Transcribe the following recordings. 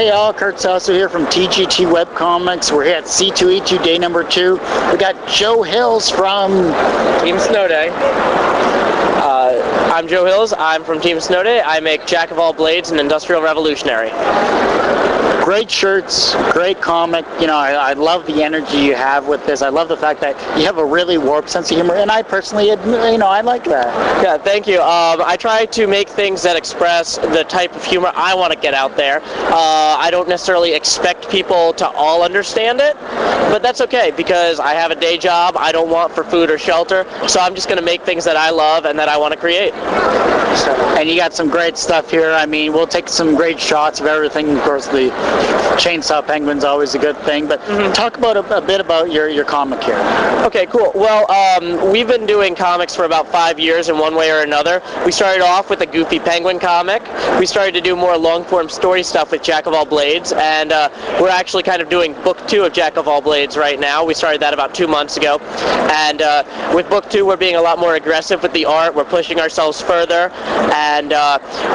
Hey all, Kurt Sasso here from TGT Webcomics. We're here at C2E2 day number 2. We got Joe Hills from Team Snow Day. I'm Joe Hills. I'm from Team Snow Day. I make Jack of All Blades and Industrial Revolutionary. great shirts, great comic. You know, I love the energy you have with this. I love the fact that you have a really warped sense of humor, and I personally, I like that. Yeah, thank you. I try to make things that express the type of humor I want to get out there. I don't necessarily expect people to all understand it, but that's okay because I have a day job. I don't want for food or shelter, so I'm just going to make things that I love and that I want to create. And you got some great stuff here. I mean, we'll take some great shots of everything. Of course, the chainsaw penguin's always a good thing, but talk about a bit about your comic here. Okay, cool. Well, we've been doing comics for about 5 years in one way or another. We started off with a Goofy Penguin comic. We started to do more long-form story stuff with Jack of All Blades, and we're actually kind of doing book 2 of Jack of All Blades right now. We started that about 2 months ago, and with book 2, we're being a lot more aggressive with the art. We're pushing ourselves further, and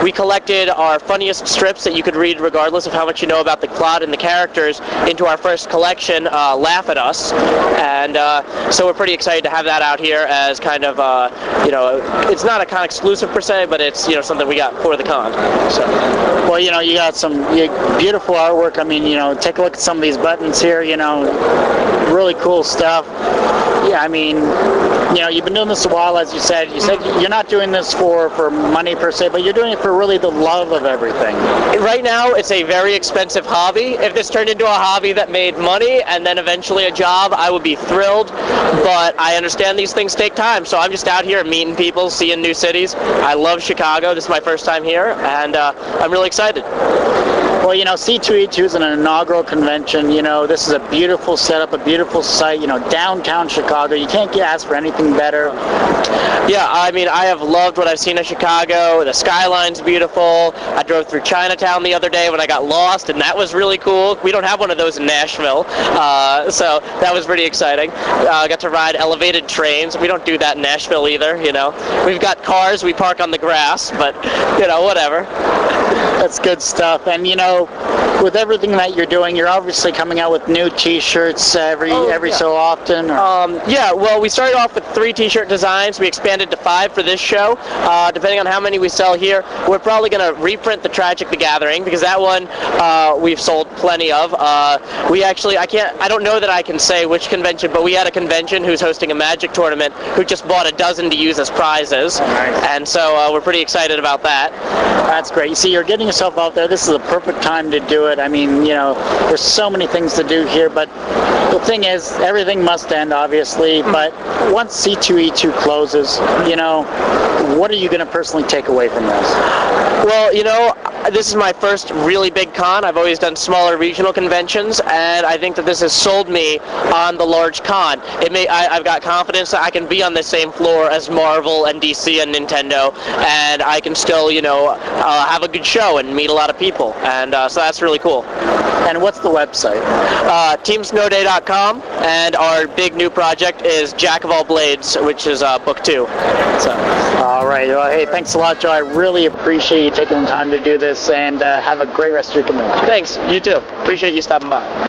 we collected our funniest strips that you could read regardless of how much you know about the plot and the characters into our first collection, Laugh at Us, and so we're pretty excited to have that out here as kind of, it's not a con exclusive per se, but it's, something we got for the con. So. Well, you got some beautiful artwork. I mean, take a look at some of these buttons here, really cool stuff. Yeah, I mean, you've been doing this a while, as you said. You said you're not doing this for money per se, but you're doing it for really the love of everything. Right now, it's a very expensive hobby. If this turned into a hobby that made money and then eventually a job, I would be thrilled. But I understand these things take time, so I'm just out here meeting people, seeing new cities. I love Chicago. This is my first time here, and I'm really excited. Well, C2E2 is an inaugural convention. This is a beautiful setup, a beautiful site, downtown Chicago. You can't ask for anything better. Yeah, I mean, I have loved what I've seen in Chicago. The skyline's beautiful. I drove through Chinatown the other day when I got lost, and that was really cool. We don't have one of those in Nashville, so that was pretty exciting. I got to ride elevated trains. We don't do that in Nashville either, We've got cars, we park on the grass, but, whatever. That's good stuff. And, with everything that you're doing, you're obviously coming out with new T-shirts every so often. Yeah, well, we started off with 3 T-shirt designs. We expanded to 5 for this show. Depending on how many we sell here, we're probably going to reprint the Tragic the Gathering, because that one we've sold plenty of. I don't know that I can say which convention, but we had a convention who's hosting a Magic tournament who just bought a dozen to use as prizes. Nice. And so we're pretty excited about that. That's great. You see, you're getting yourself out there. This is the perfect time to do it. I mean, there's so many things to do here, but the thing is, everything must end, obviously, but once C2E2 closes, what are you going to personally take away from this? Well, this is my first really big con. I've always done smaller regional conventions, and I think that this has sold me on the large con. I've got confidence that I can be on the same floor as Marvel and DC and Nintendo, and I can still, have a good show and meet a lot of people, and so that's really cool. And what's the website? TeamSnowDay.com, and our big new project is Jack of All Blades, which is book 2. So. All right. Well, hey, thanks a lot, Joe. I really appreciate you taking the time to do this, and have a great rest of your convention. Thanks. You too. Appreciate you stopping by.